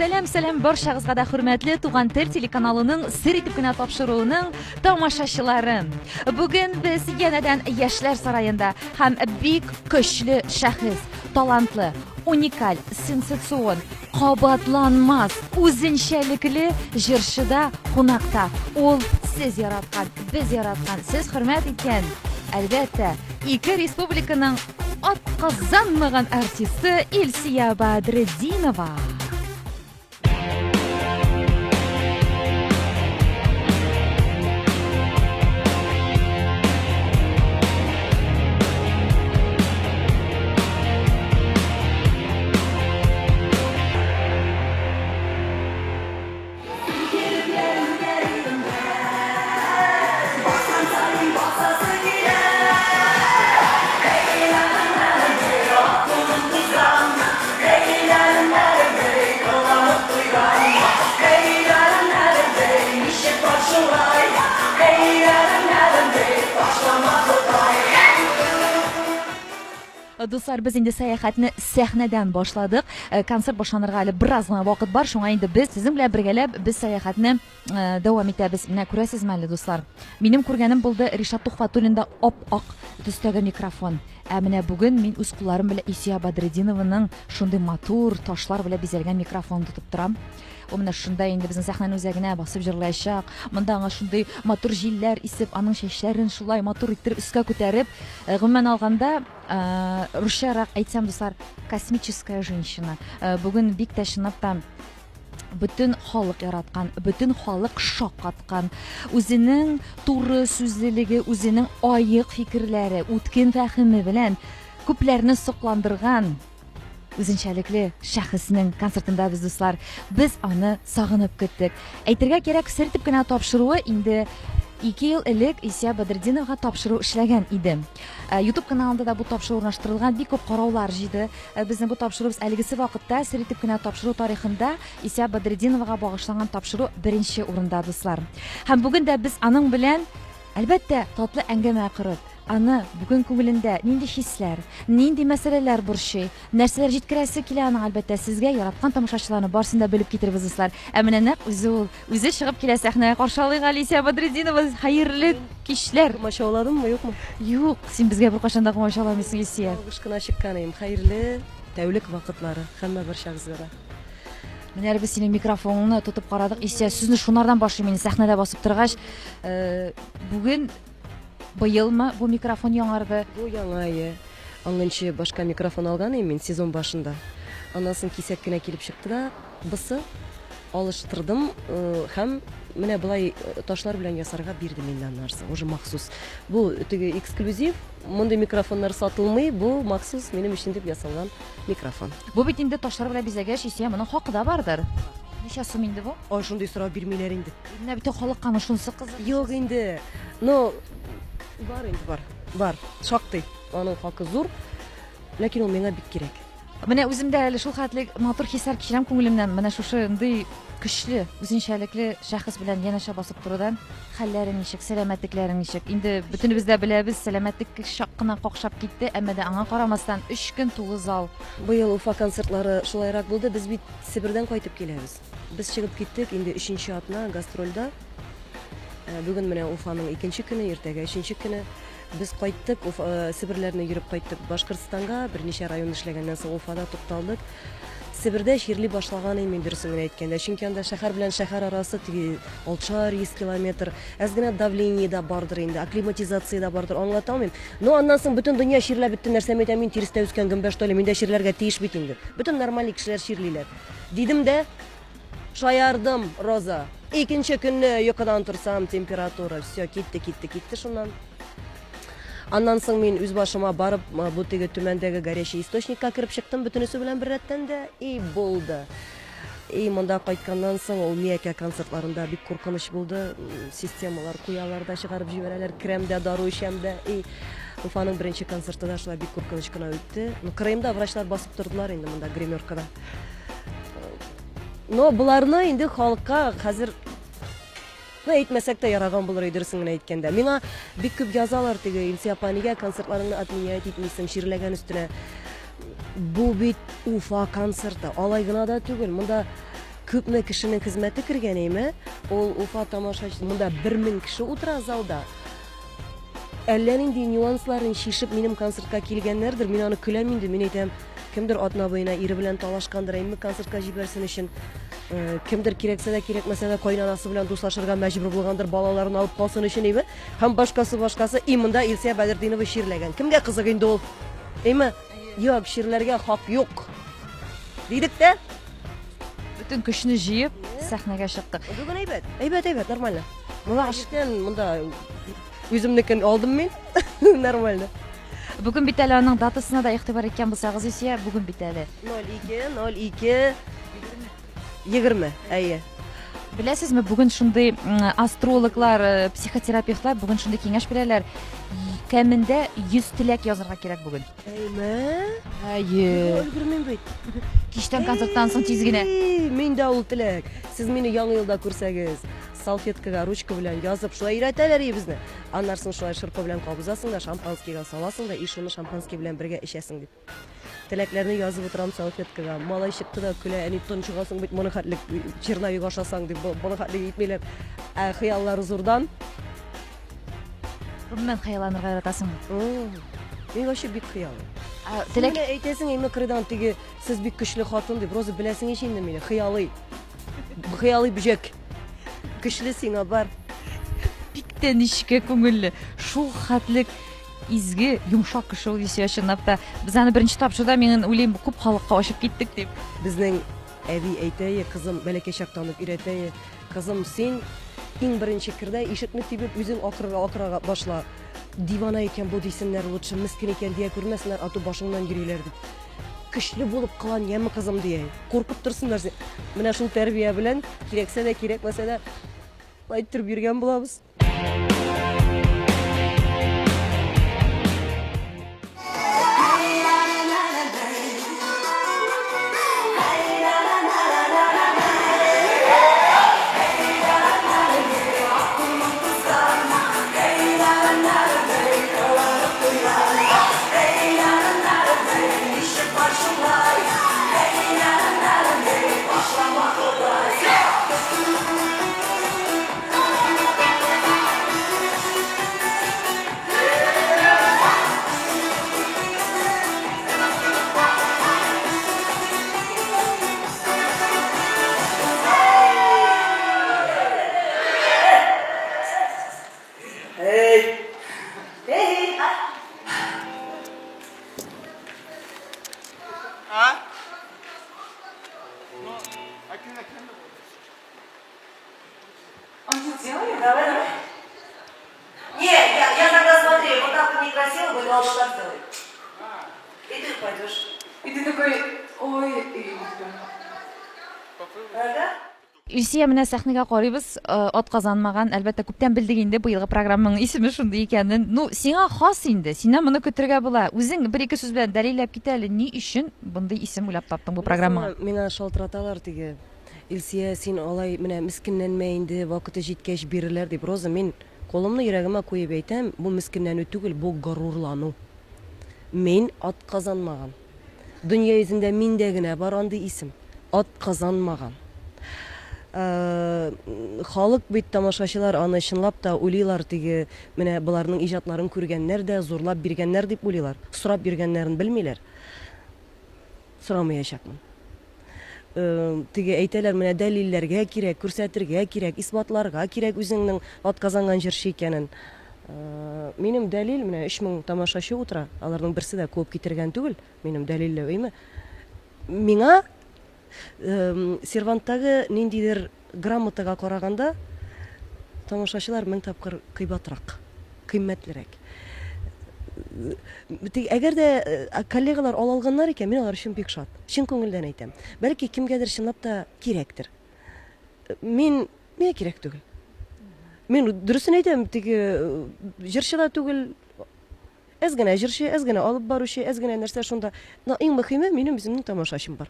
Сәлам баршагызга да хөрмәтле Туган тел телеканалының сер итеп кенә тапшыруының тамашачылары. Бүген без янәдән Яшьләр сараенда һәм бик көчле шәхес, талантлы, уникаль, сенсацион, кабатланмас, үзенчәлекле җырчыда кунакта. Ул сез яраткан, без яраткан, сез хөрмәт иткән, әлбәттә, ике республиканың атказанмаган артисты Илсия Бадретдинова. Дуслар, без инде сәяхәтне сәхнәдән башладык. Концерт башланырга әле бераз гына вакыт бар. Шуңа инде без сезнең белән бергәләп без сәяхәтне дәвам итәбез. Менә күрәсезме әле, дуслар? Минем күргәнем булды Ришат Тухфатуллинда ап-ак төстәге микрофон. Ә менә бүген мин үз кулларым белән Илсия Бадретдинованың шундый матур ташлар белән бизәлгән микрофон тотып торам. Ул менә шунда инде безнең сәхнәнең үзәгенә басып җырлаячак. Монда аңа шундый матур җилләр исеп, аның чәчләрен шулай матур иттереп өскә күтәреп, гомумән алганда, русчарак әйтсәм, дуслар, космическая женщина. Бүген бик тә чынлап та бөтен халык яраткан, бөтен халык шаккаткан, үзенең туры сүзлелеге, үзенең аек фикерләре, үткен фәһеме белән күпләрне сокландырган үзенчәлекле шәхеснең концертында без, дуслар, без аны сагынып көттек. Әйтергә кирәк, сер итеп кенә тапшыруы инде 2 ел элек Илсия Бадретдиновага тапшыру эшләгән иде. YouTube каналында да бу тапшыру урнаштырылган, бик күп караулар җыйды. Безнең бу тапшыруыбыз әлегесе вакытта сер итеп кенә тапшыру тарихында Илсия Бадретдиновага багышланган тапшыру беренче урында, дуслар. Һәм бүген дә без аның белән әлбәттә татлы әңгәмә корып, аны бүген күңелендә нинди хисләр, нинди мәсьәләләр борчый, нәрсәләр җиткерәсе килә, аның әлбәттә сезгә яраткан тамашачыларны барсын да белеп китербез, дуслар. Ә менә нәкъ үзе чыгып килә сәхнәгә каршылыйга Илсия Бадретдинова. Хәерле кичләр. Комачауладыңмы, юкмы? Юк, син безгә беркайчан да комачауламыйсың, Илсия. Алгыш кына чыккан идем. Хәерле тәүлек вакытлары һәммә барчагызга да. Менә без синең микрофоныңны тотып карадык, Илсия, сүзне шунардан башлыйм, мин сәхнәдә басып торгач, бүген быелмы бу микрофон яңарды? Бу яңа ие. Аңынчы башка микрофон алган идем мин сезон башында. Аннан соң кисәк кенә килеп чыкты да, бысы алыштырдым һәм менә булай ташлар белән ясарга бирдем инде аннарсы. Уже махсус. Бу теге эксклюзив, мондай микрофоннар сатылмый, бу махсус минем өчен дип ясалган микрофон. Бу бит инде ташлар белән бизәгәч, Илсия, моның хакы да бардыр. Ничә сум инде бу? Ай, шундый сорап бирмиләр инде. Менә бит халыкка аны шунысы кызык. Юк инде. Но бар инде, бар. Шактый. Аның хакы зур. Ләкин ул миңа бик кирәк. Менә үземдә әле шул хәтле матур хисләр кичерәм күңелемнән. Менә шушындый көчле, үзенчәлекле шәхес белән янәшә басып торудан хәлләрең ничек, сәламәтлекләрең ничек? Инде бөтенебез дә беләбез, сәламәтлек шак кына какшап китте, әмма дә аңа карамастан 3 көн тулы зал. Быел Уфа концертлары шулайрак булды. Без бит Себердән кайтып киләбез. Без чыгып киттек инде 3нче атна гастрольдә. Бүген менә Уфаның 2нче көне, иртәгә 3нче көне. Без кайттык, Себерләрне йөреп кайттык Башкортстанга, берничә район эшләгәннән соң Уфада тукталдык. Себердә чирли башлаган идем мин дөресен генә әйткәндә, чөнки анда шәһәр белән шәһәр арасы 600 километр. Әз генә давление да бардыр инде, акклиматизация да бардыр, аңлата алмыйм. Но аннан соң бөтен дөнья чирләп бетте, нәрсә әйтәм, мин тирестә үскән гөмбәш толы, миндә чирләргә тиеш бит инде. Бөтен нормаль кешеләр чирлиләр. Дидем дә шаярдым, Роза. Икенче көнне йокыдан торсам, температура все китте шуннан. Аннан соң мин үз башыма барып, бу теге түмәндәге горячий источникка кирип чыктым, бөтенесе белән бер рәттән дә, и булды. И монда кайтканнан соң ул Миякә концертларында бик куркыныч булды. Системалар куялар да чыгарып җибәрәләр, кремдә, дару ишәмдә. И Уфаның беренче концерты да шулай бик куркыныч кына үтте. Ну, Крымда врачлар басып тордылар инде монда гримеркада. Но буларны инде халыкка хәзер әйтмәсәк тә яраган булыр идерсең генә әйткәндә. Миңа бик күп язалар теге Илсия апа, нигә концертларыңны отменять итмисең, чирләгән өстенә. Бу бит Уфа концерты, алай гына да түгел. Монда күпме кешенең хезмәте кергән әйме, ул Уфа тамашачы монда 1000 кеше утыра залда. Әллә нинди нюансларын шишеп минем концертка килгәннәрдер, мин аны көләм инде, мин әйтәм, кемдер атна буена ире белән талашкандыр, әйме концертка җибәрсен өчен, кемдер кирәксә дә кирәкмәсә дә кайнанасы белән дуслашырга мәҗбүр булгандыр, балаларын алып калсын өчен әйме, һәм башкасы, и монда Илсия Бәдретдинова ширләгән. Кемгә кызык инде ул? Әйме, юк, ширләргә хак юк. Дидек тә? Бүтән көчне җыеп сәхнәгә чыктык. Бүген әйбәт, нормально. Монда ашкан, монда үземнекен алдым мин. Нормально. Бүген бит әле аның датасына да игътибар иткән булсагыз, Илсия, бүген бит әле 02 20. Әйе. Беләсезме, бүген шундый астрологлар, психотерапевтлар бүген шундый киңәш бирәләр. Кәмендә 100 теләк язарга кирәк бүген. Әйме? Әйе. Өлгермим бит. Кичтән концерттан соң тиз генә. Мин дә ул теләк. Сез мине яңа елда күрсәгез, салфеткага ручка белән язып, шулай өйрәтәләр безне. Аннан соң шулай шырпы белән кабызасың да, шампанскийга саласың да, шуны шампанский белән бергә эчәсең дип. Теләкләрне язып утырам салфеткага. Малай чыкты да көлә, әни тончыгасың бит, моны хәтлек черновик ашасаң дип, моны хәтлек итмиләр. Хыяллар зурдан. Мен хыялланырга яратасың. Мин вообще бик хыялы. Теләк Әйтәсең, әйме кырдан теге, сез бик көчле хатын дип, роза беләсең ич инде мине, хыялый. Хыялый бүҗәк. Көчле сиңа бар. бик тә ничек күңелле. Шул хәтлек изге, йомшак кеше ул Илсия, чынлап та. Без аны беренче тапшырда мин уйлыйм, күп халыкка ачып киттек дип. Безнең әби әйтәе, кызым бәләкәй чактан ук өйрәтәе, кызым син иң беренче кирдә ишекне тибеп үзең акырга башла. Дивана икән бу дисеннәр, лучше мискин икән дия күрмәсеннәр, ату башыңнан йөриләр дип. Көчле булып кылан яме кызым дия. Куркып торсыннар. Менә шул тәрбия белән кирәксә дә кирәкмәсә дә әйтеп йөргән булабыз. Давай. Нет, я тогда смотрю, вот так некрасиво будет, лучше так сделай. И ты пойдешь. И ты такой, ой, Ага. Илсия менә сәхнәгә карыйбыз, атказанмаган, әлбәттә күптән белдек инде бу елгы программаның исеме шундый икәнен. Ну, сиңа хас инде, синнән моны көтәргә була. Үзең бер-ике сүз белән дәлилләп кит әле, ни өчен мондый исем уйлап таптың бу программага? Миңа шалтыраталар теге. Илсия, син алай менә мискинләнмә инде, вакыты җиткәч бирерләр дип. Роза, мин колымны йөрәгемә куеп әйтәм, бу мискинләнү түгел, бу горурлану. Мин атказанмаган. Дөнья йөзендә миндә генә бар андый исем. Атказанмаган. Халык бит, тамашачылар аны чынлап та уйлыйлар, теге менә буларның иҗатларын күргәннәр дә зурлап биргәннәр дип уйлыйлар. Сорап биргәннәрен белмиләр. Сорамаячакмын. Теге әйтәләр, менә дәлилләргә кирәк, күрсәтергә кирәк, исбатларга кирәк үзеңнең атказанган җырчы икәнен. Минем дәлил, менә 3000 тамашачы утыра. Аларның берсе дә куып китергән түгел. Минем дәлилләвеме? Миңа серванттагы ниндидер грамотага караганда тамашачылар 1000 тапкыр кыйбатрак, кыйммәтлерәк. Әгәр дә коллегалар алалганнар икән, мин алар өчен бик шат. Чын күңелдән әйтәм. Бәлки кимгәдер чынлап та кирәктер. Миңа кирәк түгел. Мин дөресен әйтәм, теге җырчыда түгел, әз генә җырчы, әз генә алып баручы, әз генә нәрсә шунда. Иң мөһиме, минем үземнең тамашачым бар.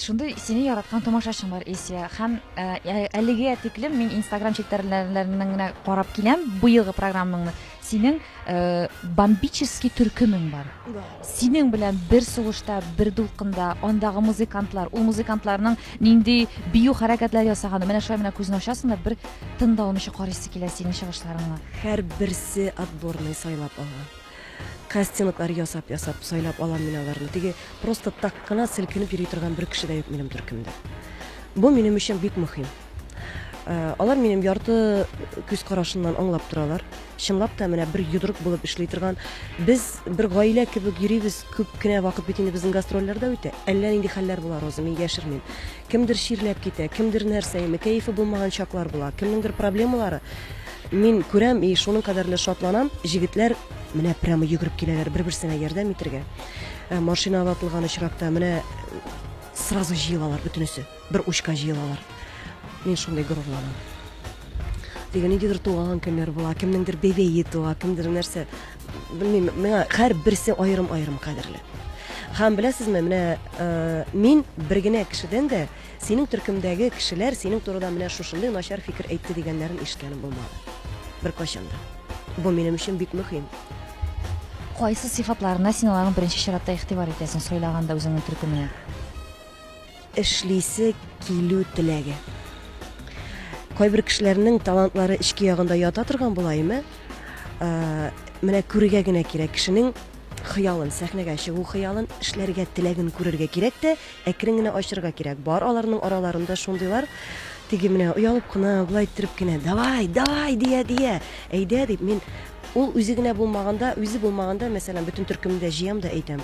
шундый сине яраткан тамашачың бар Исия. Һәм әлегә тиклем мин Instagram челтәрләреннән генә карап киләм бу елгы программаңны. Синең бомбический төркемең бар. Синең белән бер сугышта, бер дулкында андагы музыкантлар, ул музыкантларның нинди бию хәрәкәтләр ясаганы, менә шулай күзне ачасың да бер тында алмыйча карыйсы килә синең чыгышларыңа. Һәр берсе отборный сайлап алган. Кастинглар ясап сайлап алам мин аларны. Теге просто так кына селкенеп йөри торган бер кеше дә юк минем төркемдә. Бу минем өчен бик мөһим. Алар минем ярты күз карашыннан аңлап торалар. Чынлап та менә бер йодрык булып эшли торган. Без бер гаилә кебек йөрибез, күп кенә вакыт бит инде безнең гастрольләрдә үтә. Әллә нинди хәлләр була розы, мин яшермим. Кемдер ширләп китә, кемдер нәрсә, кәефе булмаган чаклар була, кемнеңдер проблемалары. Мин күрәм, и шуның кадәрле шатланам. Җегетләр менә прямо йөгереп киләләр бер-берсенә ярдәм итәргә. Машина ватылган очракта менә сразу җыелалар бөтенесе. Бер учка җыелалар. Мин шундый горурланам. Теге ниндидер туган көннәр була, кемнеңдер бебее туа, кемдер нәрсә. Белмим, миңа һәр берсе аерым-аерым кадерле. Һәм беләсезме, менә мин бер генә кешедән дә синең төркемдәге кешеләр синең турыда менә шушындый начар фикер әйтте дигәннәрен ишеткәнем булмады. Беркайчан да. Бу минем өчен бик мөһим. Кайсы сыйфатларына син аларның беренче чиратта игътибар итәсең сайлаганда үзеңнең төркеменә? Эшлисе килү теләге. Кайбер кешеләрнең талантлары ички ягында ята торган булаймы? Менә күрергә генә кирәк кешенең хыялын, сәхнәгә чыгу хыялын, эшләргә теләген күрергә кирәк тә, әкрен генә ачырга кирәк. Бар аларның араларында шундыйлар, теге менә уялып кына, булай иттереп кенә, давай, дия, әйдә дип мин ул үзе генә булмаганда, мәсәлән, бөтен төркемдә җыям да әйтәм.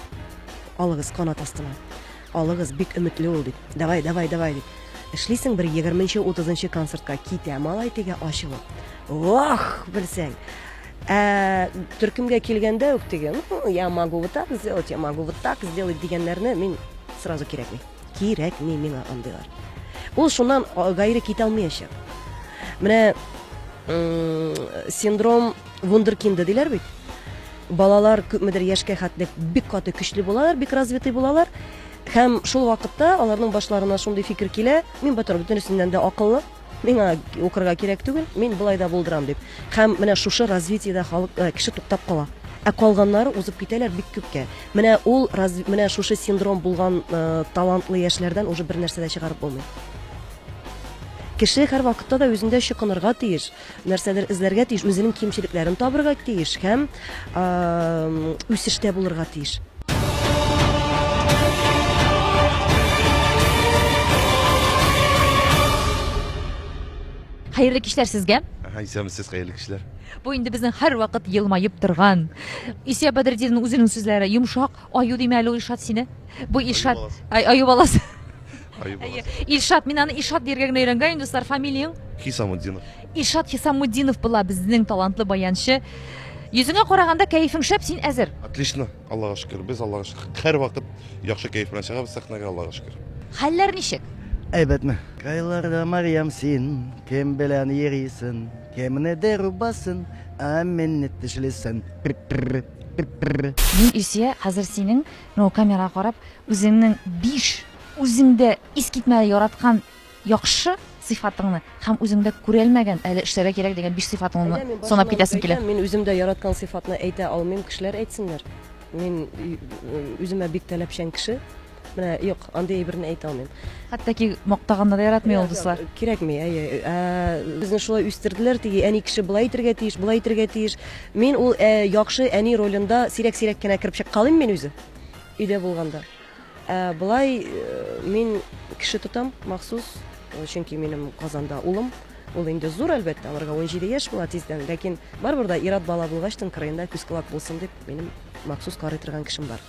Алыгыз канат астына. Алыгыз бик өметле ул дип. Давай дип. Эшлисең бер 20-нче, 30-нчы концертка китә, малай теге ачылып. Ох, белсәң. Төркемгә килгәндә үк теге, я могу вот так сделать дигәннәрне мин сразу кирәкми миңа андыйлар. Ул шуннан гайры китә алмаячак. Менә синдром вундеркинда диләр бит. Балалар күпмедер яшькә хәтле бик каты көчле булалар, бик развитый булалар. Һәм шул вакытта аларның башларына шундый фикер килә, мин бөтенесеннән дә акыллы, миңа укырга кирәк түгел, мин булай да булдырам дип. Һәм менә шушы развитиедә халык кеше туктап кала. Калганнары узып китәләр бик күпкә. Менә ул менә шушы синдром булган талантлы яшьләрдән уже бер нәрсә дә чыгарып булмый. Кеше һәр вакытта да үзендә чыкынырга тиеш, нәрсәдер эзләргә тиеш, үзенең кимчелекләрен табырга тиеш һәм үсештә булырга тиеш. Хәерле кичләр сезгә. Исәмсез хәерле кичләр. Бу инде безнең һәр вакыт елмаеп торган. Исия Бәдретдинның үзенең сүзләре йомшак, аю димәле Илшат сине. Бу Илшат, аю баласы. Илшат, мин аны Илшат дигән генә өйрәнгән, дуслар, фамилияң? Хисамуддинов. Илшат Хисамуддинов була безнең талантлы баянчы. Йөзеңә караганда кәефең шәп, син әзер. Отлично, Аллаһка шөкер. Без Аллаһка шөкер. Һәр вакыт яхшы кәеф белән чыгабыз сәхнәгә, Аллаһка шөкер. Хәлләр ничек? Әйбәтме? Кайларда Марьям син, кем белән йөрисең, кемнедер басын, әминне тешлесен. Мин Илсия хәзер синең камерага карап, үзеңнең 5 үзеңдә искитмәле яраткан яхшы сыйфатыңны һәм үзеңдә күрелмәгән әле эшләргә кирәк дигән 5 сыйфатыңны санап китәсең килә. Мин үземдә яраткан сыйфатны әйтә алмыйм, кешеләр әйтсеннәр. Мин үземә бик таләпчән кеше. Менә юк, андый әйберне әйтә алмыйм. Хәтта мактаганда да яратмый ул дуслар. Кирәкми, безне шулай үстерделәр, теге әни кеше булай итәргә тиеш. Мин ул яхшы әни ролендә сирәк кенә кирип чыккалыйм мин үзе. Өйдә булганда. Булай мин кеше тотам махсус, чөнки минем Казанда улым, ул инде зур әлбәттә, аларга 17 яшь була тиздән, ләкин барыбер да ират бала булгачтын кырыенда күз колак булсын дип минем махсус карый торган кешем бар.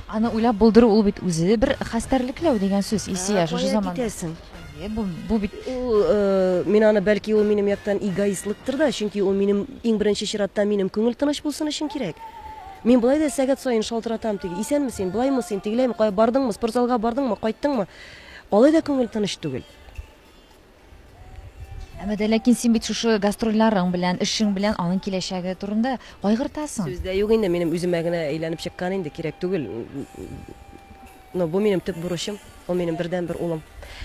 Аны уйлап булдыру ул бит үзе бер хәстәрлекләү дигән сүз. Исия шушы заман. Бу бит мин аны бәлки ул минем яктан эгоистлыктыр да, чөнки ул минем иң беренче чиратта минем күңел тыныч булсын өчен кирәк. Мин булай да сәгать саен шалтыратам теге. Исәнме син, булаймы син, тегеләйме, кая бардыңмы, спортзалга бардыңмы, кайттыңмы? Алай да күңел тыныч түгел. Әмма дә ләкин син бит шушы гастрольләрең белән, эшең белән аның киләчәге турында кайгыртасың. Сүздә юк инде, минем үземә генә әйләнеп чыккан инде, кирәк түгел. Бу минем төп бурычым. Ул минем бердән бер улым.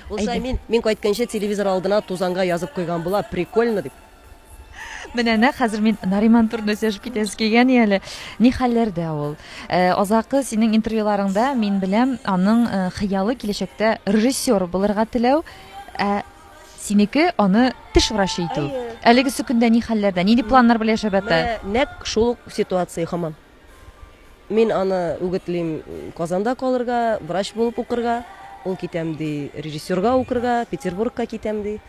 Ул Әйдә. шай мин кайтканча телевизор алдына тузанга язып куйган була, прикольно дип. Менә хәзер мин Нариман турында сөйләшеп китәсе килгән әле. Ни хәлләрдә ул? Азакы синең интервьюларыңда мин беләм, аның хыялы киләчәктә режиссер булырга теләү, синеке аны теш врачы итү. Әлеге сөкендә ни хәлләрдә? Нинди планнар белән яшәп ята? Нәк шул ситуация һаман. Мин аны үгетлим Казанда калырга, врач булып укырга, ул китәм ди режиссерга укырга, Петербургка китәм ди.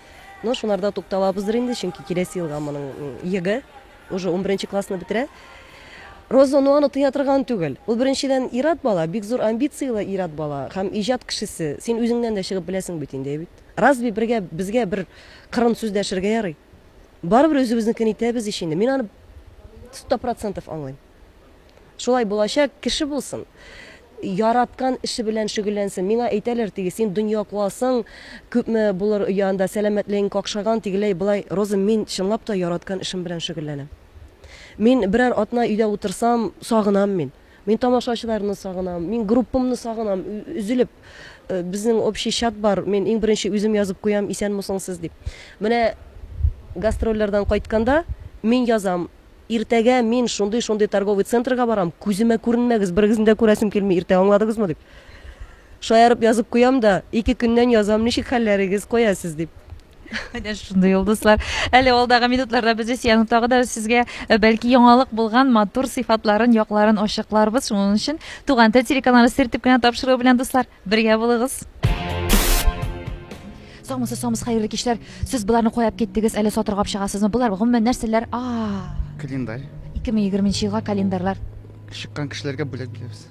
Но шунарда тукталабыздыр инде, чөнки киләсе елга моның йыгы уже 11 классны бетерә. Роза аны тыя торган түгел. Ул беренчедән ират бала, бик зур амбициялы ират бала һәм иҗат кешесе. Син үзеңнән дә чыгып беләсең бит инде бит. Разве безгә бер кырын сүз дәшергә ярый? Барыбер үзебезнекен итәбез ич инде. Мин аны 100% аңлыйм. Шулай булачак кеше булсын. Яраткан эше белән шөгыльләнсен. Миңа әйтәләр теге, син дөнья куасың, күпме булыр янда сәламәтлегең какшаган тигеләй булай. Роза, мин чынлап та яраткан эшем белән шөгыльләнәм. Мин берәр атна өйдә утырсам, сагынам мин. Мин тамашачыларны сагынам, мин группамны сагынам, үзелеп безнең общий чат бар. Мин иң беренче үзем язып куям, исәнмесез сез дип. Менә гастрольләрдән кайтканда мин язам. Иртәгә мин шундый торговый центрга барам, күземә күренмәгез, берегезне дә күрәсем килми, иртә аңладыгызмы дип. Шаярып язып куям да, 2 көннән язам, ничек хәлләрегез куясыз дип. Менә шундый йолдызлар. Әле алдагы минутларда без Яның тагы да сезгә бәлки яңалык булган матур сыйфатларын, якларын ачыкларбыз. Шуның өчен Туган тел телеканалы сертип кенә тапшыру белән дуслар, бергә булыгыз. Сагмысыз хәерле кичләр. Сез буларны куяп киттегез, әле сатырга чыгасызмы? Булар гомумән нәрсәләр? Календарь. 2020 елга календарьлар. Чыккан кешеләргә бүләк бирәбез.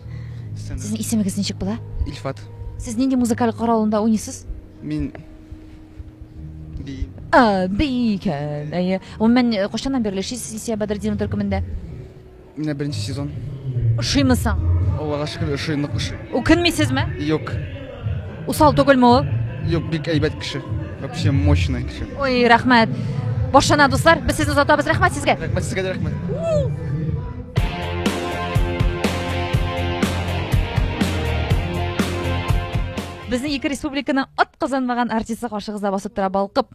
Сезнең исемегез ничек була? Илфат. Сез нинди музыкаль каралымда уйныйсыз? Мин би Бикән. Әйе. Гомумән кайчаннан бирле Сия Бадретдинов төркемендә? менә беренче сезон. Ошыймысың? Аллага шөкер, ошыйнык ошый. Үкенмисезме? Юк. Усал түгелме ул? Юк, бик әйбәт кеше. Вообще мощный кеше. Ой, рәхмәт. Башына дуслар, без сезне озатабыз. Рәхмәт сезгә. Рәхмәт сезгә дә рәхмәт. Безнең ике республиканың атказанмаган артисты каршыгызда басып тора балкып.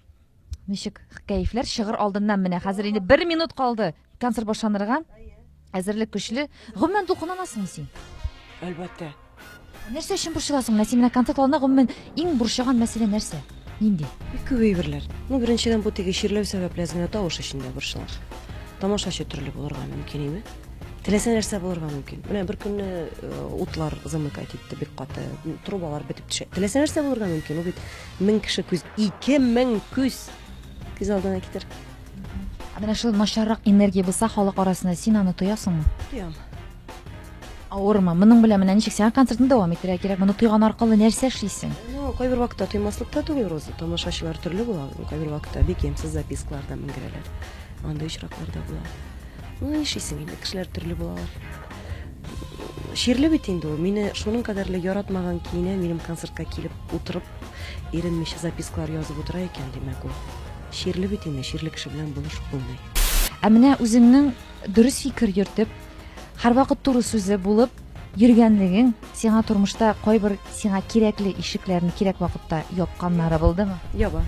Ничек кәефләр шыгыр алдыннан менә хәзер инде 1 минут калды. Концерт башланырга. Әзерлек көчле. Гомумән дулкынланасың син. Әлбәттә. Нәрсә өчен борчыласың? Син менә концерт алдында гомумән иң борчыган мәсьәлә нәрсә? Нинди? Бик күп әйберләр. Ну, беренчедән бу теге ширләү сәбәпле генә тавыш эчендә борчылар. Тамашачы төрле булырга мөмкин име? Теләсә нәрсә булырга мөмкин. Менә бер көнне утлар замыкать итте бик каты, трубалар бетеп төшә. Теләсә нәрсә булырга мөмкин. Ул бит 1000 кеше күз, 2000 күз алдына китер. Менә шул начаррак энергия булса халык арасында син аны тоясыңмы? Тоям. Авырмы? Моның белән менә ничек син концертны дәвам итәргә кирәк? Моны тойган аркылы нәрсә эшлисең? Ну, кайбер вакытта тоймаслык та түгел Роза. Тамашачылар төрле була. Кайбер вакытта бик ямсыз запискаларда менгерәләр. Анда очракларда була. Ну, ишисең инде, кешеләр төрле булалар. Ширле бит инде ул. Мине шуның кадәрле яратмаган кинә минем концертка килеп утырып, иренмичә запискалар язып утыра икән, димәк ул. Ширле бит инде, ширле кеше белән булышып булмый. Менә үзеңнең дөрес фикер йөртеп, һәрвакыт туры сүзе булып йөргәнлегең сиңа тормышта кайбер сиңа кирәкле ишекләрне кирәк вакытта япканнары булдымы? Яба.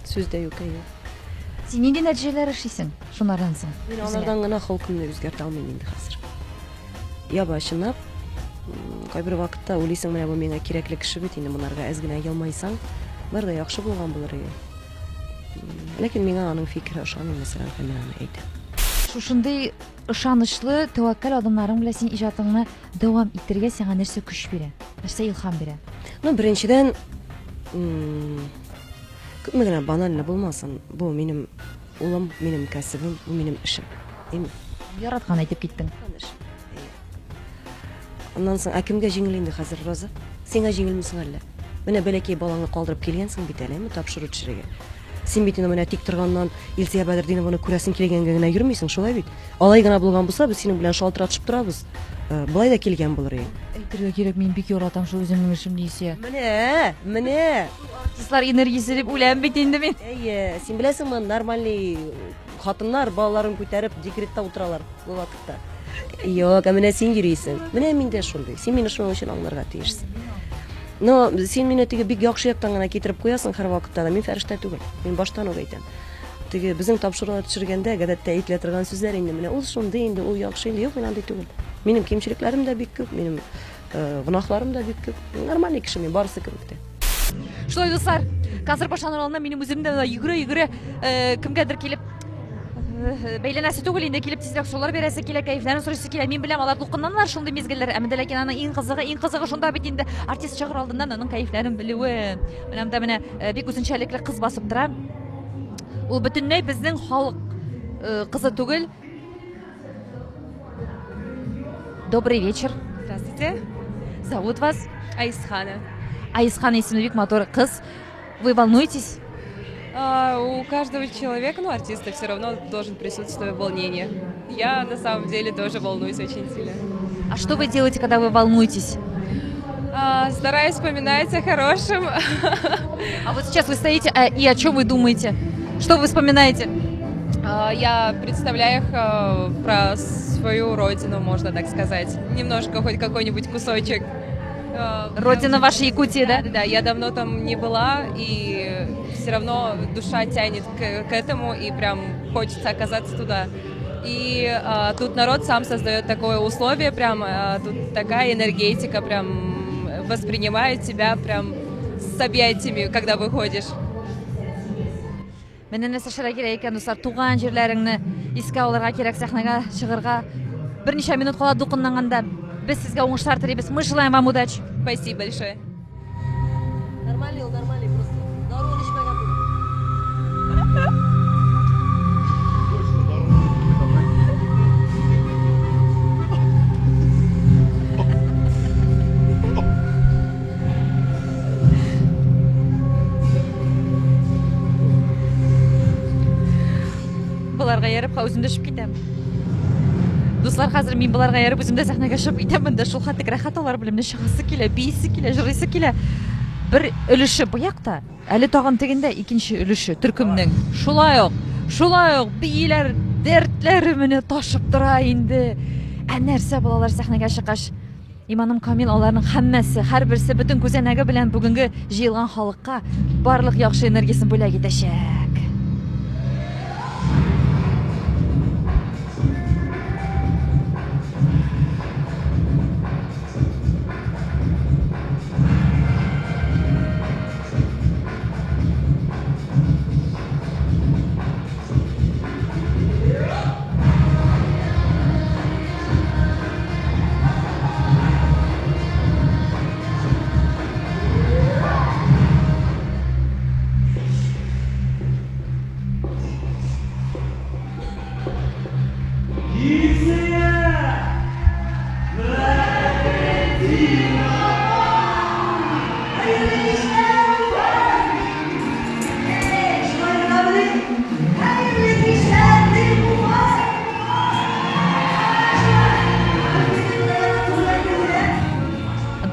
Сүздә юк әйе. Син нинди нәтиҗәләр эшлисең шуннардан соң? Мин алардан гына холкымны үзгәртә алмыйм инде хәзер. Яба, чынлап, кайбер вакытта уйлыйсың, менә бу миңа кирәкле кеше бит инде, монарга әз генә елмайсаң, бар да яхшы булган булыр иде. Ләкин миңа аның фикере ошамый, мәсәлән, һәм мин аны әйтәм. Шушындый ышанычлы, тәвәккәл адымларың белән син иҗатыңны дәвам итәргә сиңа нәрсә көч бирә? Нәрсә илһам бирә? Ну, беренчедән, күпме генә банально булмасын, бу минем улым, минем кәсебем, бу минем эшем. Димме? Яраткан әйтеп киттең. Аннан соң, кемгә җиңел инде хәзер, Роза? Сиңа җиңелмисең әллә? Менә бәләкәй балаңны калдырып килгәнсең бит әле, тапшыру төшерергә. Син бит инде менә тик торганнан Илсия Бадретдинованы күрәсең килгәнгә генә йөрмисең, шулай бит. Алай гына булган булса, без синең белән шалтыратышып торабыз. Булай да килгән булыр иде. Әйтергә кирәк, мин бик яратам шул үземнең эшемне Илсия. Менә. Артистлар энергиясе дип уйлам бит инде мин. Әйе, син беләсеңме, нормальный хатыннар балаларын күтәреп декретта утыралар бу вакытта. Юк, менә син йөрисең. Менә мин дә шундый. Син мине шуның өчен аңларга тиешсең. Но сен мине теге бик яхшы яктан гына китереп куясың һәр вакытта да. Мин фәрештә түгел. Мин баштан ук әйтәм. Теге безнең тапшырулар төшергәндә гадәттә әйтелә торган сүзләр инде менә ул шундый инде, ул яхшы инде. Юк, мин андый түгел. Минем кимчелекләрем дә бик күп, минем гынахларым да бик күп. Нормальный кеше мин, барысы кебек тә. Шулай дуслар, концерт башланыр алдында минем үземдә йөгерә кемгәдер килеп бәйләнәсе түгел инде, килеп тизрәк сулар бирәсе килә, кайфларын сорыйсы килә. Мин беләм, алар дулкыннаннар шундый мизгелләр. Әмма ләкин аның иң кызыгы шунда бит инде артист чыгыр алдыннан аның кайфларын белүе. Менә бик үзенчәлекле кыз басып тора. Ул бөтенләй безнең халык кызы түгел. Добрый вечер. Здравствуйте. Зовут вас Айсхана. Айсхан исемле бик матур кыз. Вы волнуетесь? У каждого человека, артиста, все равно должен присутствовать волнение. Я на самом деле тоже волнуюсь очень сильно. А что вы делаете, когда вы волнуетесь? Стараюсь вспоминать о хорошем. А вот сейчас вы стоите, и о чем вы думаете? Что вы вспоминаете? Я представляю их про свою родину, можно так сказать. Немножко, хоть какой-нибудь кусочек. Родина ваша Якутия, да? Да, я давно там не была, и все равно душа тянет к этому, и прям хочется оказаться туда. И тут народ сам создает такое условие, прям тут такая энергетика, прям воспринимает тебя прям с объятиями, когда выходишь. Менә нәрсә кирәк икән, дуслар, туган җирләреңне искә алырга кирәк, сәхнәгә чыгырга. Берничә минут кала дулкынланганда без сезгә уңышлар телибез. Мы желаем вам удачи. Спасибо большое. Нормальный, просто. Дару эчмәгән бу. Буларга ярып, үзем дә чыгып китәм. Дуслар, хәзер мин буларга ярып, үзем дә сәхнәгә чыгып китәм. Шул хәтлек рәхәт алар белән чыгасы килә, бийсе килә, җырлыйсы килә. Бер өлеше бу якта, әле тагын тегендә икенче өлеше төркемнең. Шулай ук бийләр, дәртләре менә ташып тора инде. Нәрсә булалар сәхнәгә чыккач? Иманым камил, аларның һәммәсе, һәрберсе бөтен күзәнәге белән бүгенге җыелган халыкка барлык яхшы энергиясын бүләк итәчәк.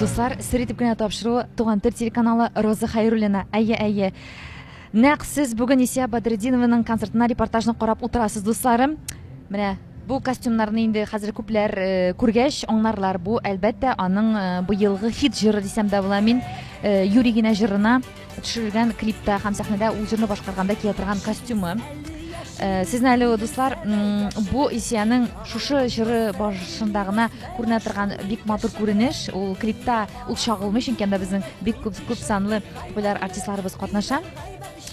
Дуслар, сер итеп кенә тапшыру Туган тел телеканалы Роза Хәйруллина. Әйе. Нәкъ сез бүген Исия Бадретдинованың концертына репортажны карап утырасыз, дусларым. Менә бу костюмнарны инде хәзер күпләр күргәч аңларлар. Бу әлбәттә аның быелгы хит җыры дисәм дә була. Мин Юрий генә җырына төшергән клипта һәм сәхнәдә ул җырны башкарганда кия торган костюмы. Сезне әле, дуслар, бу Исияның шушы җыры башында гына күренә торган бик матур күренеш. Ул клипта ул чагылмый, чөнки анда безнең бик күп санлы популяр артистларыбыз катнаша.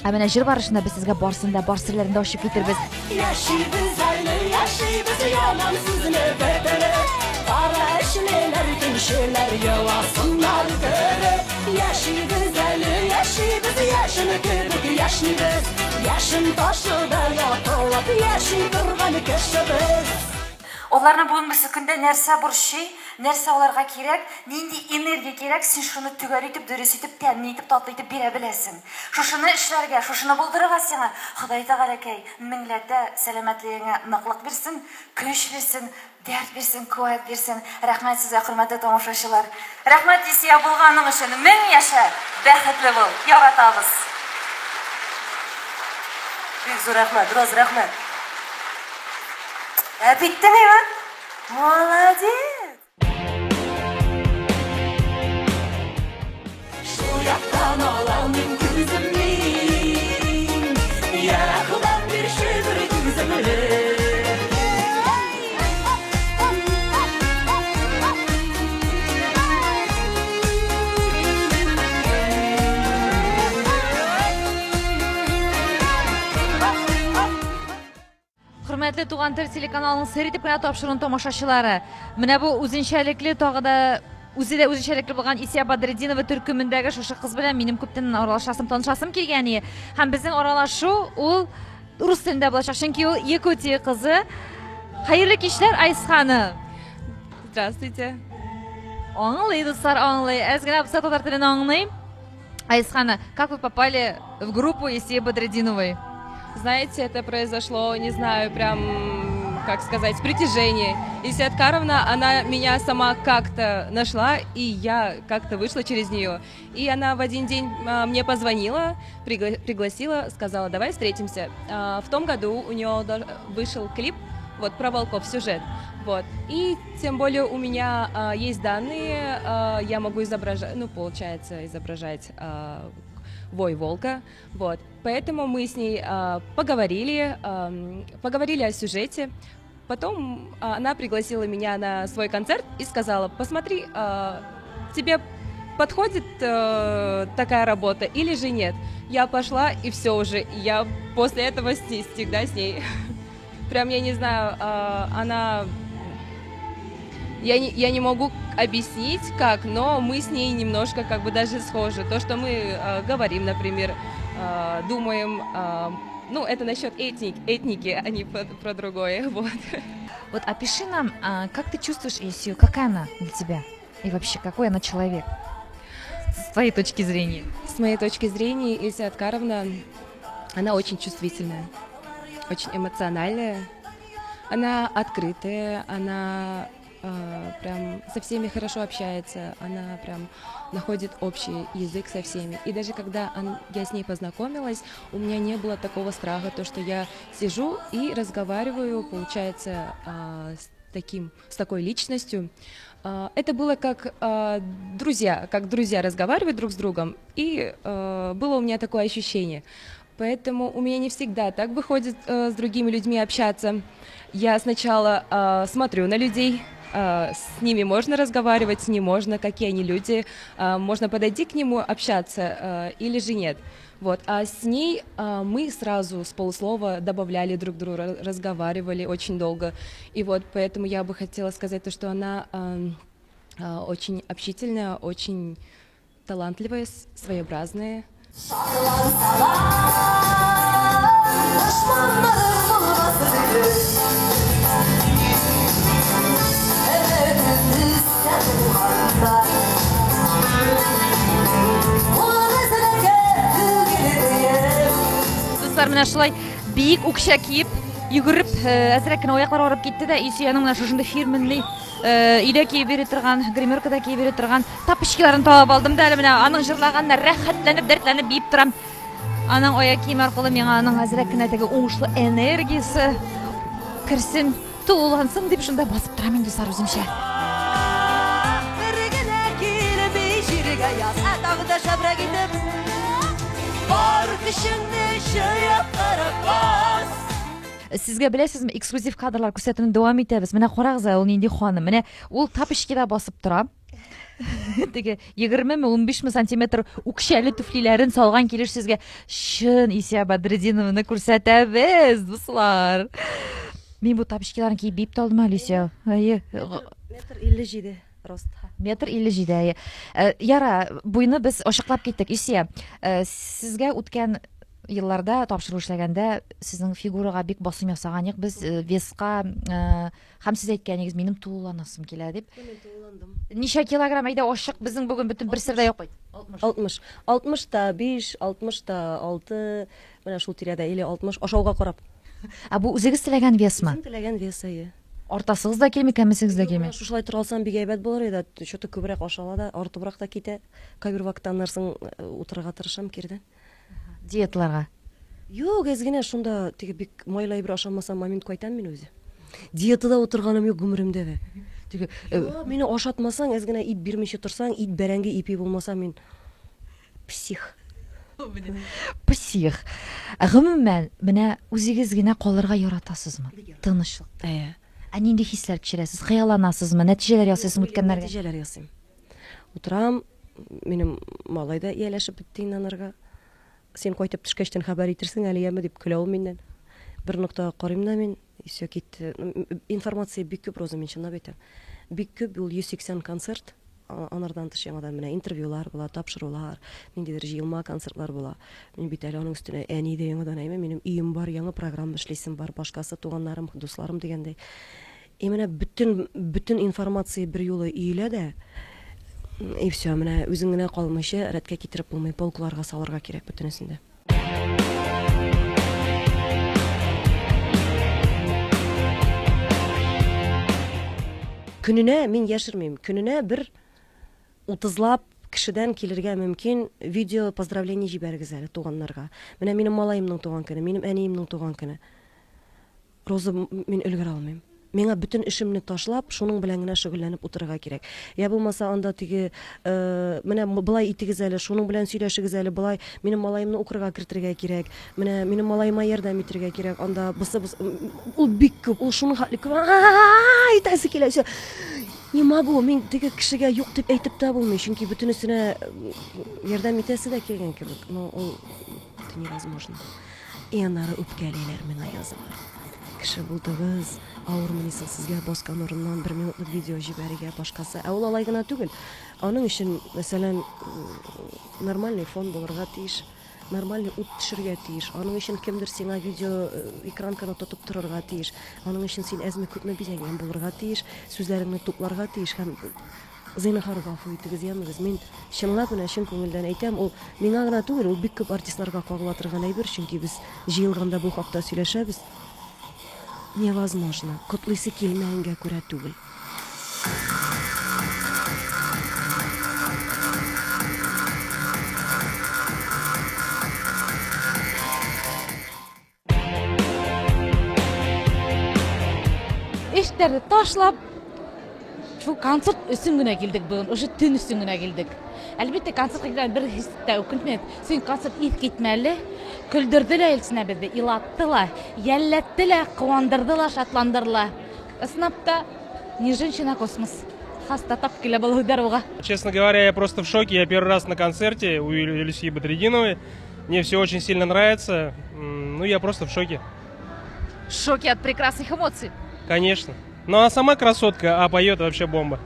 Менә җыр барышында без сезгә барсын да, бар серләрен дә ачып китербез. Yaşayız aynı, yaşayız yalansız nöbetleri. Kara eşleler, gençler yavasınlar göre. Yaşayız aynı, yaşayız yaşını kırık yaşayız. Yaşın taşı da yatolap, yaşay durgan kişimiz. Оларны бүгенге көндә нәрсә борчый, нәрсә аларга кирәк, нинди энергия кирәк, син шуны түгәр итеп, дөрес итеп, тәмле итеп, татлы итеп бирә беләсең. Шушыны эшләргә, шушыны булдырырга сиңа Ходай Тәгаләкәй меңләтә сәламәтлегеңә ныклык бирсен, көч бирсен, дәрт бирсен, куәт бирсен. Рәхмәт сезгә, хөрмәтле тамашачылар. Рәхмәт Исия булганың өчен. Мең яшә, бәхетле бул. Яратабыз. Бик зур рәхмәт, Роз, рәхмәт. Биттең, Иван? Молодец! Туган тел телеканалының сер итеп кенә тапшыруын тамашачылары. Менә бу үзенчәлекле тагы да үзе дә үзенчәлекле булган Исия Бадретдинова төркемендәге шушы кыз белән минем күптән аралашасым, танышасым килгән иде. Һәм безнең аралашу ул рус телендә булачак, чөнки ул Якутия кызы. Хәерле кичләр, Айс ханым. Здравствуйте. Аңлый, дуслар, аңлый. Аз генә булса татар телен аңлыйм. Айс ханым, как вы попали в группу Исии Бадретдиновой? Знаете, это произошло, не знаю, прям, как сказать, притяжение. Исия Откаровна, она меня сама как-то нашла, и я как-то вышла через нее. И она в один день мне позвонила, пригласила, сказала, давай встретимся. В том году у нее вышел клип, вот, про волков, сюжет. Вот. И тем более у меня есть данные, я могу изображать, ну, получается, изображать вой волка. Вот. Поэтому мы с ней поговорили о сюжете. Потом она пригласила меня на свой концерт и сказала, посмотри, тебе подходит такая работа или же нет. Я пошла, и все уже. Я после этого всегда с ней. Прям, я не знаю, она... Я не могу объяснить, как, но мы с ней немножко как бы даже схожи. То, что мы говорим, например, думаем, ну, это насчет этники, а не про другое. Вот. Вот опиши нам, как ты чувствуешь Исию, какая она для тебя? И вообще, какой она человек? С твоей точки зрения. С моей точки зрения, Исия Откаровна, она очень чувствительная, очень эмоциональная, она открытая, она... прям со всеми хорошо общается, она прям находит общий язык со всеми. И даже когда я с ней познакомилась, у меня не было такого страха, то, что я сижу и разговариваю, получается, с такой личностью. Это было как друзья разговаривают друг с другом, и было у меня такое ощущение. Поэтому у меня не всегда так выходит с другими людьми общаться. Я сначала смотрю на людей, с ними можно разговаривать, не можно, какие они люди, можно подойти к нему, общаться или же нет. Вот. А с ней мы сразу с полуслова добавляли друг друга, разговаривали очень долго. И вот поэтому я бы хотела сказать то, что она очень общительная, очень талантливая, своеобразная. Дуслар, менә шулай биек үкчә киеп, йөгереп, әзрәк кенә аяклар арып китте дә Исияның менә шушында фирменный өйдә киеп йөри торган, гримеркада киеп йөри торган тапочкаларын табып алдым да, әле менә аның җырлаганына рәхәтләнеп, дәртләнеп биеп торам. Аның аяк киеме аркылы миңа аның әзрәк кенә теге уңышлы энергиясе керсен, тулылансın дип шунда басып торам инде дуслар үземчә. Сезгә беләсезме, эксклюзив кадрлар күрсәтүне дәвам итәбез. Менә карагыз, ул нинди ханым. Менә ул тапочкада басып тора. Теге 20-15 сантиметр үкчәле туфлиләрен салган килеш сезгә чын Исия Бадретдинованы күрсәтәбез, дуслар. Мин бу тапочкаларны киеп бип талдым әле, Исия. Метр 57 рост. Метр 57. Яра, буйны без ачыклап киттек, Исия. Сезгә үткән елларда тапшыру эшләгәндә сезнең фигурага бик басым ясаганык, без веска һәм сез әйткәнегез, минем тулыланасым килә дип. Ничә килограмм әйдә ашык безнең бүген бөтен бер сердә юк бит. 60. 60-та 5, 60-та 6, менә шул тирәдә или 60 ашауга карап. Бу үзегез теләгән весме? Үзем теләгән весае. Артасыгыз да килми, кәмисегез дә килми. Шулай тора алсам бик әйбәт булыр иде. Что-то күбрәк ашала да, артыбрак та китә. Кайбер вакыттаннарсың утырырга тырышам кирдән. Диеталарга. Юк, әзгенә шунда теге бик майлай бер ашамасам момент кайтам мин үзе. Диетада утырганым юк гомеремдә дә. Теге мине ашатмасаң, әзгенә ит бирмичә торсаң, ит бәрәңге ипи булмаса мин псих. Псих. Гомумән, менә үзегез генә калырга яратасызмы? Тынычлык. Нинди хисләр кичерәсез? Хыялланасызмы? Нәтиҗәләр ясыйсызмы үткәннәргә? Нәтиҗәләр ясыйм. Утырам, минем малайда ияләшеп бетте инанырга. Сен кайтып төшкәчтән хәбәр итерсең әле яме дип көлә ул миннән. Бер нокта карыйм да мин, все китте. Информация бик күп роза, мен чынлап әйтәм. Бик күп, ул 180 концерт. Анардан тыш яңадан менә интервьюлар була, тапшырулар, ниндидер җыелма концертлар була. Мин бит әле аның өстенә әни дә яңадан әйме, минем өем бар, яңа программа эшлисем бар, башкасы туганнарым, дусларым дигәндәй. Менә bütün информация бер юлы өелә дә, и все, менә үзең генә калмыйча рәткә китереп булмый, полкларга салырга кирәк бөтенесендә. Көненә мин яшермим, көненә бер 30лап кешедән килергә мөмкин видео поздравление җибәрегез әле туганнарга. Менә минем малаемның туган көне, минем әниемнең туган көне. Роза, мин өлгерә алмыйм. Миңа bütün эшемне ташлап, шуның белән генә шөгыльләнеп утырырга кирәк. Я булмаса анда теге, менә булай итегез әле, шуның белән сөйләшегез әле, булай минем малаемны укырга кертергә кирәк. Менә минем малаема ярдәм итәргә кирәк. Анда ул бик күп, ул шуның хәтле күп. Итәсе килә. Не могу, мин теге кешегә юк дип әйтеп тә булмый, чөнки бөтенесенә ярдәм итәсе дә килгән кебек. Но ул невозможно. И аннары үпкәлиләр миңа язалар. Кеше булдыгыз, авырмынысың, сезгә баскан урыннан 1 минутлык видео җибәрергә башкасы. Ә ул алай гына түгел. Аның өчен, мәсәлән, нормальный фон булырга тиеш, нормальный ут төшергә тиеш. Аның өчен кемдер сиңа видео экранканы тотып торырга тиеш. Аның өчен син әзме күпме бизәнгән булырга тиеш, сүзләреңне тупларга тиеш һәм зинһар гафу итегез, яныгыз. Мин чынлап менә чын күңелдән әйтәм, ул миңа гына түгел, ул бик күп артистларга кагыла торган әйбер, чөнки без җыелганда бу хакта сөйләшәбез. Невозможно. Котлыйсы килмәгәнгә күрә түгел. Эштәрне ташлап, шу концерт өсөн генә килдек бүген, уже төн өсөн генә килдек. Әлбәттә, концертка килгән бер хистә үкенмәт. Син концерт китмәле, көлдерделәр илсенә безне, илаттылар, ялләттеләр, куандырдылар, шатландырдылар. Снапта не женщина, космос. Хаста тапкиле благодарю уга. Честно говоря, я просто в шоке. Я первый раз на концерте у Люсии Бадридиновой. Мне все очень сильно нравится. Ну, я просто в шоке. В шоке от прекрасных эмоций. Конечно. Ну, она сама красотка, а поет вообще бомба.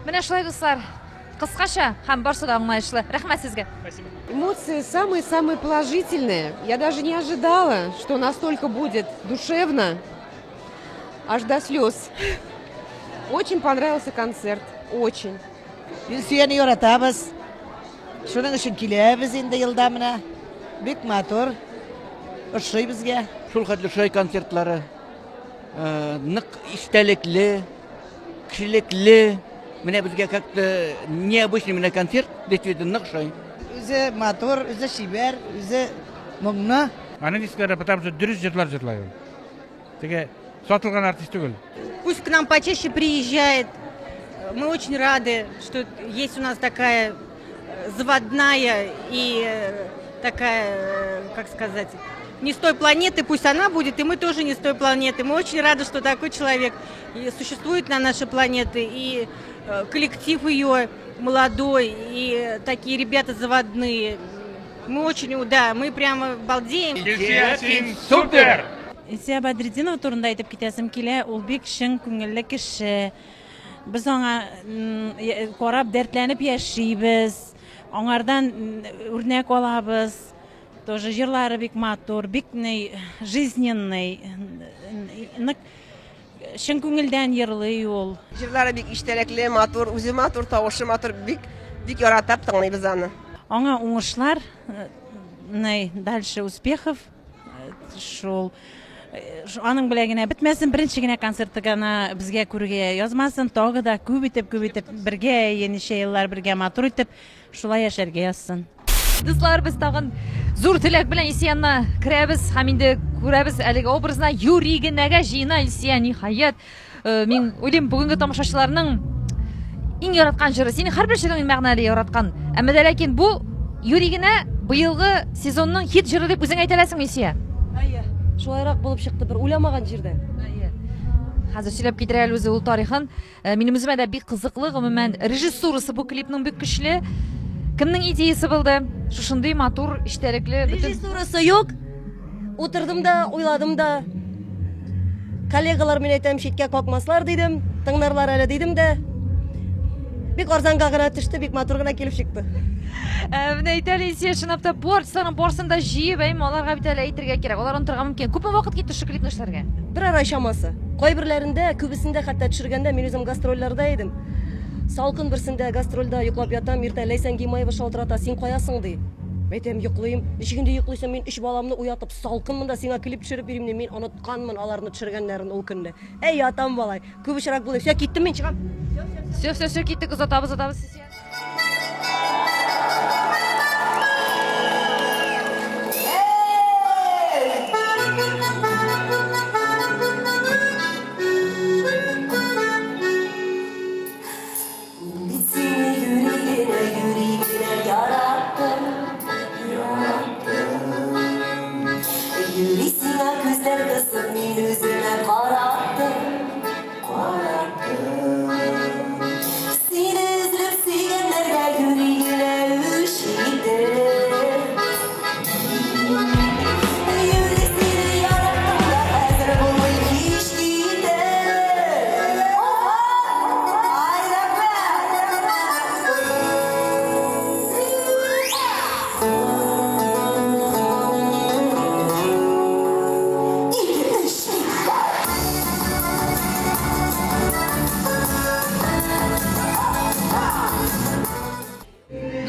Менә шулай, дуслар. Кыскача һәм барсы да аңлаешлы. Рәхмәт сезгә. Спасибо. Эмоции самые-самые положительные. Я даже не ожидала, что настолько будет душевно, аж до слез. Очень понравился концерт, очень. Biz seni yaratamiz. Şunun için kilemiz indi yılda mına. Bik motor. Ошый bizge. Шул хәтле шай концертлары нык истәлекле, кешелекле. Менә безгә как-то необычный менә концерт, действительно нык шай. Үзе мотор, үзе шибәр, үзе моңна. Аның дискалары потому что дөрес җырлар җырлый ул. Теге сатылган артист түгел. Пусть к нам почаще приезжает. Мы очень рады, что есть у нас такая заводная и такая, как сказать, не с той планеты, пусть она будет, и мы тоже не с той планеты. Мы очень рады, что такой человек существует на нашей планете, и коллектив ее молодой, и такие ребята заводные. Мы очень, да, мы прямо балдеем. Супер! Люсия Бадридинова турында әйтеп китәсем килә, ул бик шын күңелле кеше. Без аңа карап дәртләнеп яшибез, аңардан үрнәк алабыз. Тоже җырлары бик матур, бик жизненный, шын күңелдән йырлый ул. Җырлары бик иштәлекле, матур, үзе матур, тавышы матур, бик яратып тыңлыйбыз аны. Аңа уңышлар, дальше успехов. Шул аның белән генә бетмәсен, беренче генә концерты гына безгә күргә язмасын, тагы да күп итеп бергә яничә еллар бергә матур итеп шулай яшәргә язсын. Дуслар, без тагын зур теләк белән Илсиянна керәбез һәм инде күрәбез әлеге образна Юрий генәгә җыена Илсия ниһаять. Мин уйлыйм, бүгенге тамашачыларның иң яраткан җыры, синең һәрбер җырың мәгънәле яраткан. Әмма дә ләкин бу Юрий генә быелгы сезонның хит җыры дип үзең әйтәләсең, Илсия. Шулайрак булып чыкты, бер уйламаган җирдә. Хәзер сөйләп китерә әле үзе ул тарихын. Минем үземә дә бик кызыклы, гомумән режиссурасы бу клипның бик көчле. Кемнең идеясы булды? Шушындый матур, иштәлекле. Режиссурасы юк. Утырдым да, уйладым да. Коллегалар мен әйтәм шеткә какмаслар дидем, тыңнарлар әле дидем дә. Бик арзанга гына төште, бик матур гына килеп чыкты. Менә әйтәле Илсия шынапта борчсаң борсында җыеп әйм аларга бит әле әйтергә кирәк. Алар онытырга мөмкин. Күпме вакыт китте шу клипны эшләргә? Бер ай чамасы. Кайберләрендә, күбесендә хәтта төшергәндә мин үзем гастрольләрдә идем. Салкын берсендә гастрольдә йоклап ятам, иртә Ләйсән Гимаева шалтырата, син каясың ди. Әйтәм йоклыйм. Ничегендә йоклыйсың, мин 3 баламны уятып салкынмын да сиңа клип төшереп бирим ди. Мин онытканмын аларны төшергәннәрен ул көндә. Әй ятам балай. Күп очрак булды. Все киттем мин чыгам. Все киттек, озатабыз.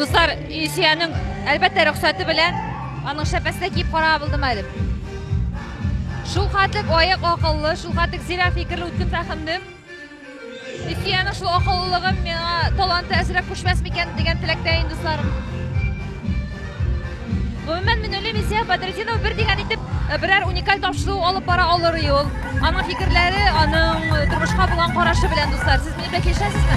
Dostlar, Илсияның әлбәттә рөхсәте белән аның шәпәсенә киеп карап булдым әле. Шул хәтлек аяк акыллы, шул хәтлек зира фикерле үткен фәһемле. Илсияның шул акыллылыгы миңа таланты әсрәп күчмәс микән дигән теләктәйм, дусларым. Гомумән мин уйлыйм, Илсия Бадретдинова бер дигән итеп берәр уникаль тапшыру алып бара алыр ул. Аның фикерләре, аның тормышка булган карашы белән, дуслар. Сез мине белән килешәсезме?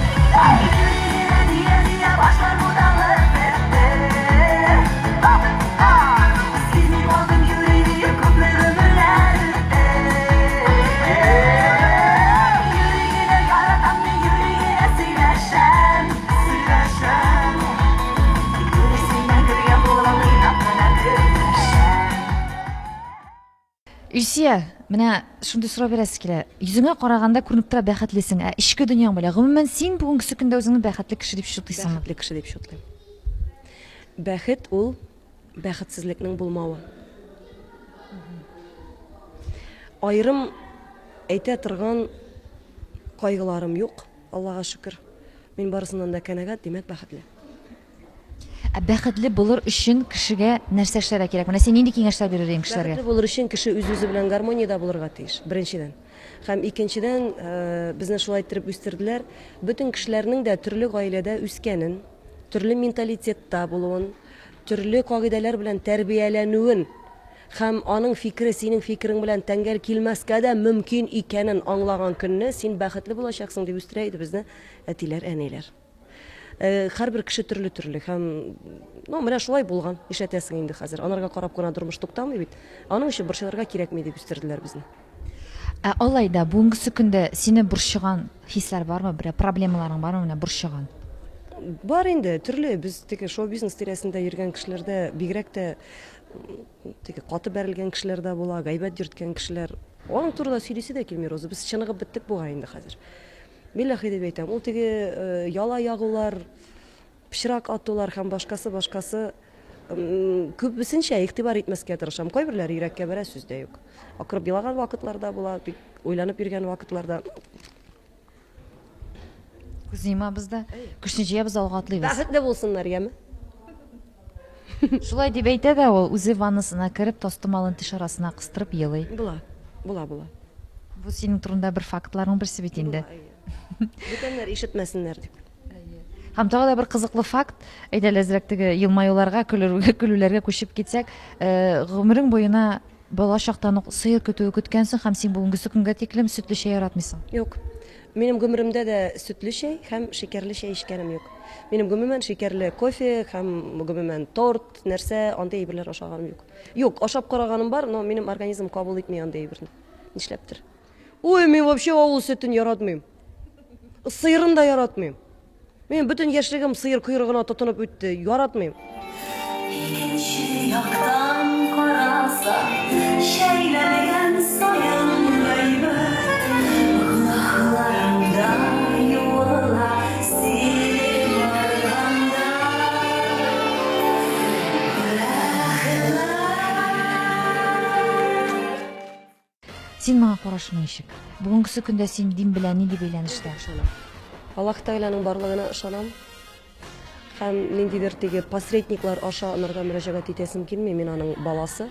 Илсия, менә шундый сорау бирәсе килә. Йөзеңә караганда күренеп тора бәхетлесең, ичке дөньяң белән. Гомумән син бүгенге көндә үзеңне бәхетле кеше дип шутлыйсыңмы? Бәхетле кеше дип шутлыйм. Бәхет ул бәхетсезлекнең булмавы. Айрым әйтә торган кайгыларым юк, Аллага шөкер. Мин барысыннан да канәгать, димәк бәхетле. Бәхетле булыр өчен кешегә нәрсә эшләргә кирәк? Менә син нинди киңәшләр бирер идең кешеләргә? Бәхетле булыр өчен кеше үз-үзе белән гармониядә булырга тиеш, беренчедән. Һәм икенчедән, безне шулай итеп үстерделәр. Бөтен кешеләрнең дә төрле гаиләдә үскәнен, төрле менталитетта булуын, төрле кагыйдәләр белән тәрбияләнүен һәм аның фикере синең фикерең белән тәңгәл килмәскә дә мөмкин икәнен аңлаган көнне син бәхетле булачаксың дип үстерә иде безне әтиләр, әниләр. Һәрбер кеше төрле һәм менә шулай булган. Ишәтәсең инде хәзер. Анарга карап кына тормыш туктамый бит. Аның өчен борчылырга кирәкми дип үстерделәр безне. Алайда бүгенге көндә сине борчыган хисләр бармы? Бер проблемаларың бармы менә борчыган? Бар инде, төрле. Без теге шоу-бизнес тирәсендә йөргән кешеләрдә бигрәк тә теге каты бәрелгән кешеләр дә була, гайбәт йөрткән кешеләр. Аның турында сөйлисе дә килми роза. Без чыныгып биттек буга инде хәзер. Билләһи дип әйтәм, ул теге яла ягулар, пычрак атулар һәм башкасы күбесенчә игътибар итмәскә тырышам. Кайберләре йөрәккә бәрә, сүз дә юк. Акырып елаган вакытларда була, бик уйланып йөргән вакытларда. Күзима бездә көчне җыябыз, алга атлыйбыз. Бәхетле булсыннар, яме. Шулай дип әйтә дә ул, үзе ваннасына кереп, тостымалын теш арасына кыстырып елый. Була. Бу синең турында бер фактларның берсе бит инде. Бүтәннәр ишетмәсеннәр дип. Һәм тагы да бер кызыклы факт, әйдә ләзрәк теге елмаюларга, көлүләргә күчеп китсәк, гомерең буена бала чактан ук сыер көтүе көткәнсең һәм син бүгенге көнгә тиклем сөтле чәй яратмыйсың. Юк. Минем гомеремдә дә сөтле чәй һәм шикәрле чәй эчкәнем юк. Минем гомумән шикәрле кофе һәм гомумән торт, нәрсә, андый әйберләр ашаганым юк. Юк, ашап караганым бар, но минем организм кабул итми андый әйберне. Нишләптер? Ой, мин вообще авыл сөтен яратмыйм. Сыерын да яратмыйм. Мин бөтен яшьлегем сыер койрыгына тотынып үтте, яратмыйм. Икенче яктан караса, шәйләгән саен карашың ничек? Бүгенгесе көндә син дин белән нинди бәйләнештә? Аллаһ Тәгаләнең барлыгына ышанам. Һәм ниндидер теге посредниклар аша анарга мөрәҗәгать итәсем килми, мин аның баласы.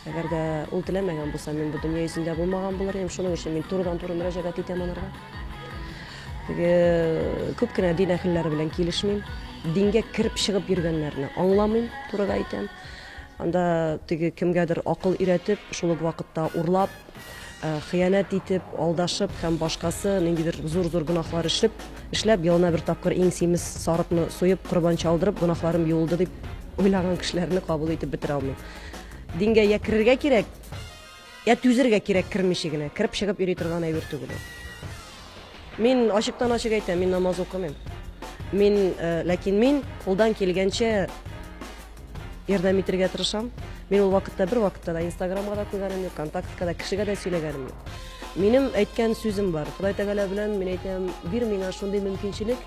Әгәр дә ул теләмәгән булса, мин бу дөнья йөзендә булмаган булыр идем, шуның өчен мин турыдан-туры мөрәҗәгать итәм анарга. Теге күп кенә дин әһелләре белән килешмим. Дингә кирип чыгып йөргәннәрне аңламыйм, турыга әйтәм. Анда теге кемгәдер акыл өйрәтеп, шул ук вакытта урлап, хыянат итеп, алдашып һәм башкасы ниндидер зур-зур гөнаһлар эшләп, ялына бер тапкыр иң симез сарыкны суеп, курбан чалдырып, гөнаһларым юылды дип уйлаган кешеләрне кабул итеп бетерә алмыйм. Дингә я кирергә кирәк, я түзергә кирәк кирмичә генә, кирип чыгып йөри торган әйбер түгел. Мин ачыктан-ачык әйтәм, мин намаз укымыйм. Ләкин мин кулдан килгәнчә ярдәм итәргә тырышам. Мин ул вакытта бер вакытта да Инстаграмга да куйганым юк, ВКонтактега да кешегә дә сөйләгәнем юк. Минем әйткән сүзем бар. Ходай Тәгалә белән мин әйтәм, бир миңа шундый мөмкинчелек,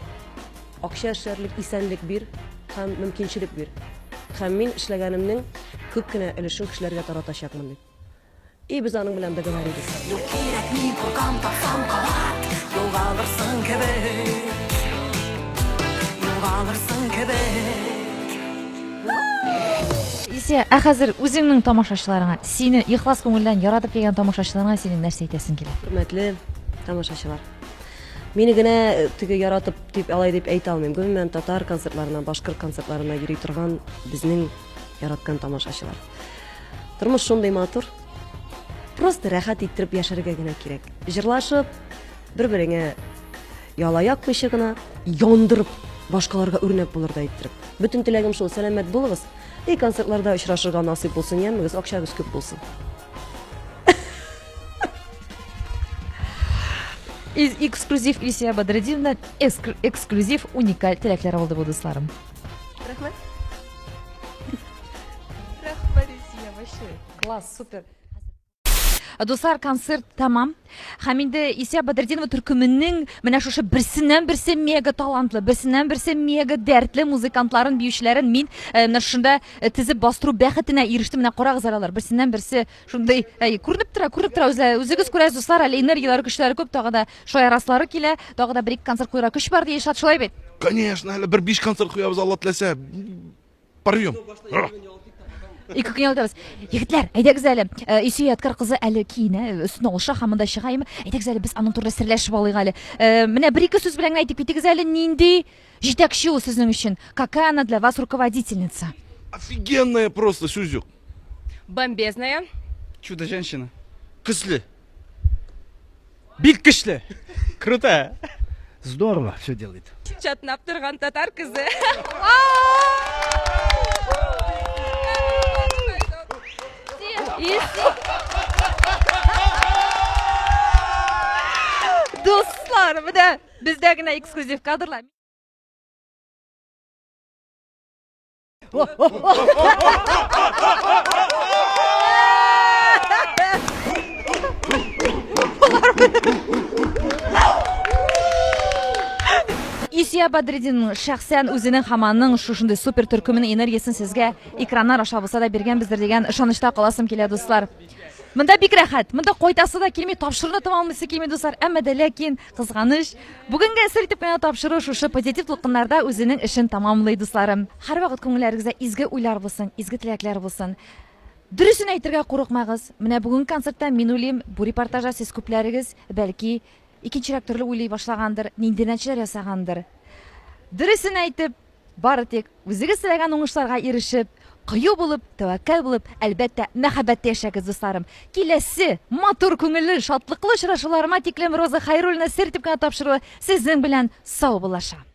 акча эшләрлек, исәнлек бир һәм мөмкинчелек бир. Һәм мин эшләгәнемнең күп кенә өлешен кешеләргә таратачакмын дип. И без аның белән договорились. Юк кирәкми куркам тапсам кабат, югалырсың кебек. Югалырсың кебек. Исә, хәзер үзеңнең тамашачыларыңа, сине ихлас күңелдән яратып килгән тамашачыларыңа синең нәрсә әйтәсең килә? Хөрмәтле тамашачылар. Мине генә теге яратып дип алай дип әйтә алмыйм. Гомумән татар концертларына, башкорт концертларына йөри торган безнең яраткан тамашачылар. Тормыш шундый матур. Просто рәхәт иттереп яшәргә генә кирәк. Җырлашып, бер-береңә ялаяк гына яндырып, башкаларга үрнәк булырдай иттереп. Бүтән теләгем шул, сәламәт булыгыз. И концертларда очрашырга насыйп булсын, ямыгыз, акчагыз күп булсын. Эксклюзив Илсия Бадретдинова, эксклюзив уникаль теләкләре булды бу дусларым. Рәхмәт. Рәхмәт Илсия, вообще. Класс, супер. Дуслар, концерт тамам. Һәм инде Илсия Бадретдинова төркеменең менә шушы берсеннән-берсе мега талантлы, берсеннән-берсе мега дәртле музыкантларын, биючеләрен мин менә шунда тизеп бастыру бәхетенә ирештем. Менә карагыз алар, берсеннән-берсе шундый күренеп тора, үзегез күрәсез дуслар, әле энергияләре көчләре күп, тагы да шаяраслары килә, тагы да бер-ике концерт куйра көч бар ди, шат шулай бит. Конечно, әле бер 5 концерт куябыз, Алла теләсә. Порвем. Ике көн ялтабыз. Егетләр, әйдәгез әле. Илсия Яткар кызы әле киенә, өстенә алыша, һәм монда чыгайм. Әйдәгез әле, без аның турында серләшеп алыйк әле. Менә бер-ике сүз белән әйтеп китегез әле, нинди җитәкче ул сезнең өчен? Какая она для вас руководительница? Офигенная просто, Сюзюк. Бомбезная. Чудо-женщина. Кыслы. Бик көчле. Круто. Здорово все делает. Чатнап торган татар кызы. Дуслар, менә бездә генә эксклюзив кадрлар. Илсия Бадретдинова шәхсән үзенең һаманның шушындай супер төркеменең энергиясын сезгә экраннар аша булса да биргәнбездер дигән ышанычта каласым килә, дуслар. Монда бик рәхәт, монда кайтасы да килми, тапшыруны тәмамлыйсы килми, дуслар. Әмма дә ләкин кызганыч, бүгенгә әсәр итеп кенә тапшыру шушы позитив тулкыннарда үзенең эшен тәмамлый, дусларым. Һәрвакыт күңелләрегездә изге уйлар булсын, изге теләкләр булсын. Дөресен әйтергә курыкмагыз. Менә бүгенге концертта мин уйлыйм, бу репортажда сез күпләрегез бәлки икенчерәк төрле уйлый башлагандыр, нинди нәтиҗәләр ясагандыр. Дөресен әйтеп, бары тик үзегез теләгән уңышларга ирешеп, кыю булып, тәвәккәл булып, әлбәттә, мәхәббәттә яшәгез, дусларым. Киләсе матур күңелле, шатлыклы очрашуларыма тиклем Роза Хәйруллина сер итеп кенә тапшыруы сезнең белән сау булаша.